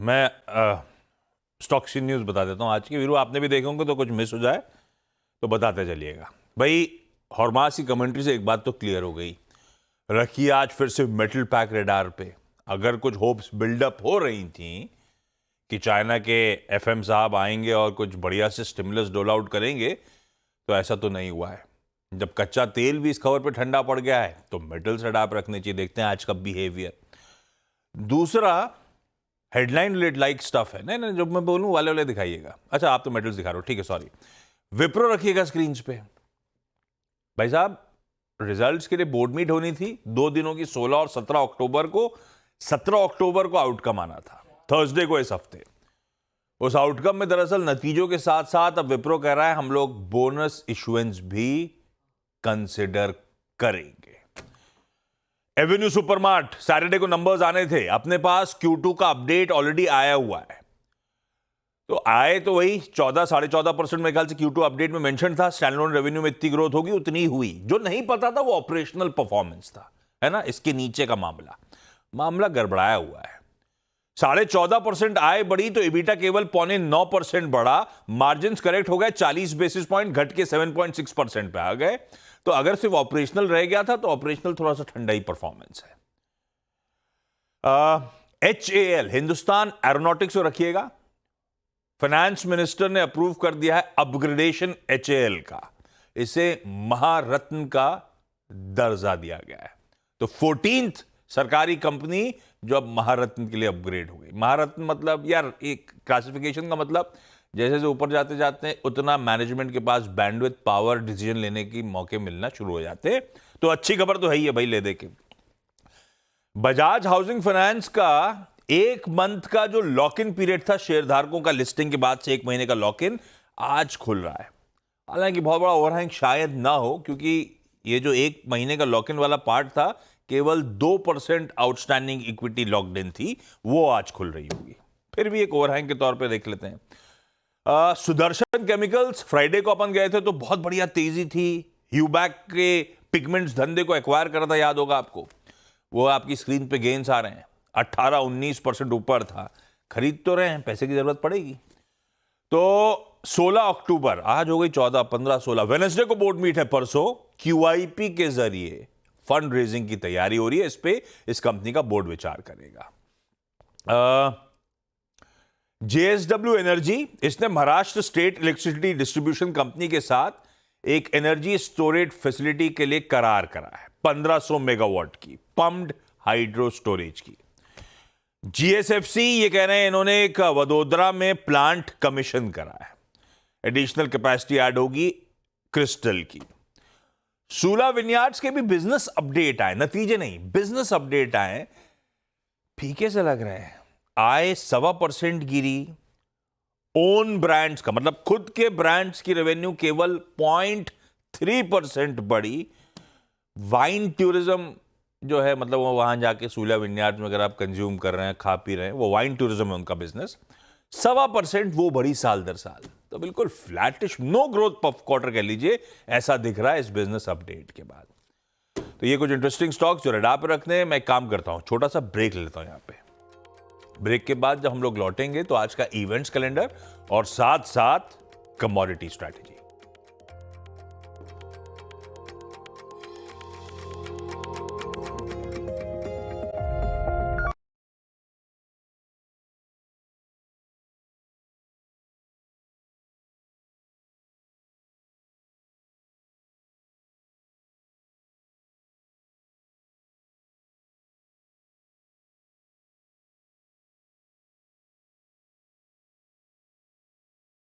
मैं स्टॉक सी न्यूज़ बता देता हूँ आज की। वीरू आपने भी देखे होंगे, तो कुछ मिस हो जाए तो बताते चलिएगा। भाई हॉर्मास की कमेंट्री से एक बात तो क्लियर हो गई, रखिए आज फिर से मेटल पैक रडार पे। अगर कुछ होप्स बिल्डअप हो रही थी कि चाइना के एफएम साहब आएंगे और कुछ बढ़िया से स्टिमुलस डोल आउट करेंगे, तो ऐसा तो नहीं हुआ है। जब कच्चा तेल भी इस खबर पे ठंडा पड़ गया है तो मेटल्स रडार पर रखने चाहिए। देखते हैं आज का बिहेवियर। दूसरा हेडलाइन रिलेटेड लाइक स्टफ है। नहीं, जब मैं बोलूं वाले वाले दिखाइएगा। अच्छा, आप तो मेटल्स दिखा रहे हो, ठीक है, सॉरी। विप्रो रखिएगा स्क्रीन पे। भाई साहब, रिजल्ट्स के लिए बोर्ड मीट होनी थी 2 दिनों की, 16 और 17 अक्टूबर को। 17 अक्टूबर को आउटकम आना था, थर्सडे को इस हफ्ते। उस आउटकम में दरअसल नतीजों के साथ साथ अब विप्रो कह रहा है हम लोग बोनस इशुएंस भी कंसिडर करेंगे। एवेन्यू सुपरमार्ट, सैटरडे को नंबर्स आने थे, अपने पास Q2 का अपडेट ऑलरेडी आया हुआ है। तो आए तो वही 14-14.5% मेरे ख्याल से Q2 अपडेट में मेंशन था। स्टैंडअलोन रेवेन्यू में इतनी ग्रोथ होगी, उतनी हुई। जो नहीं पता था वो ऑपरेशनल परफॉर्मेंस था, है ना। इसके नीचे का मामला गड़बड़ाया हुआ है। 14.5% आय बढ़ी तो इबिटा केवल 0.9% बढ़ा। मार्जिन करेक्ट हो गए, 40 बेसिस पॉइंट घट के 7.6% पे आ गए। तो अगर सिर्फ ऑपरेशनल रह गया था तो ऑपरेशनल थोड़ा सा ठंडा ही परफॉर्मेंस है। HAL, हिंदुस्तान एरोनॉटिक्स को रखिएगा। फाइनेंस मिनिस्टर ने अप्रूव कर दिया है अपग्रेडेशन HAL का। इसे महारत्न का दर्जा दिया गया है। तो 14th सरकारी कंपनी जो अब महारत्न के लिए अपग्रेड हो गई। महारत्न मतलब यार एक क्लासिफिकेशन का मतलब, जैसे जैसे ऊपर जाते जाते हैं उतना मैनेजमेंट के पास बैंडविथ, पावर, डिसीजन लेने की मौके मिलना शुरू हो जाते हैं। तो अच्छी खबर तो है ही है भाई, ले दे के। बजाज हाउसिंग फाइनेंस का 1 मंथ का जो लॉक इन पीरियड था शेयरधारकों का, लिस्टिंग के बाद से 1 महीने का लॉक इन आज खुल रहा है। हालांकि बहुत बड़ा ओवरहैंग शायद ना हो, क्योंकि ये जो 1 महीने का लॉक इन वाला पार्ट था, केवल 2% आउटस्टैंडिंग इक्विटी लॉक्ड इन थी, वो आज खुल रही होगी। फिर भी एक ओवरहैंग के तौर पे देख लेते हैं। सुदर्शन केमिकल्स, फ्राइडे को अपन गए थे तो बहुत बढ़िया तेजी थी। ह्यूबैक के पिगमेंट्स धंधे को एक्वायर करा था, याद होगा आपको। वो आपकी स्क्रीन पे गेन्स आ रहे हैं, 18-19% ऊपर था। खरीद तो रहे हैं, पैसे की जरूरत पड़ेगी। तो 16 अक्टूबर, आज हो गई 14, 15, 16, वेडनेसडे को बोर्ड मीट है परसों। QIP के जरिए फंड रेजिंग की तैयारी हो रही है। इस पे इस कंपनी का बोर्ड विचार करेगा। JSW एनर्जी, इसने Maharashtra state electricity distribution company के साथ एक एनर्जी स्टोरेज फैसिलिटी के लिए करार करा है, 1500 मेगावाट की पम्प्ड हाइड्रो स्टोरेज की। GSFC ये कह रहे हैं इन्होंने एक वडोदरा में प्लांट कमीशन करा है, एडिशनल कैपेसिटी ऐड होगी क्रिस्टल की। सूला विनयार्ड्स के भी बिजनेस अपडेट आए, नतीजे नहीं, बिजनेस अपडेट आए, फीके से लग रहे हैं। आय 1.25% गिरी। ओन ब्रांड्स का मतलब खुद के ब्रांड्स की रेवेन्यू केवल 0.3% बढ़ी। वाइन टूरिज्म जो है, मतलब वो वहां जाके सूला विनयार्ड्स में अगर आप कंज्यूम कर रहे हैं, खा पी रहे हैं, वो वाइन टूरिज्म है उनका बिजनेस, 1.25% वो बढ़ी साल दर साल। तो बिल्कुल फ्लैटिश, नो ग्रोथ क्वार्टर कह लीजिए, ऐसा दिख रहा है इस बिजनेस अपडेट के बाद। तो ये कुछ इंटरेस्टिंग स्टॉक्स जो रडार पर रखने हैं। मैं एक काम करता हूं, छोटा सा ब्रेक लेता हूं यहां पे। ब्रेक के बाद जब हम लोग लौटेंगे तो आज का इवेंट्स कैलेंडर और साथ साथ कमोडिटी स्ट्रैटेजी।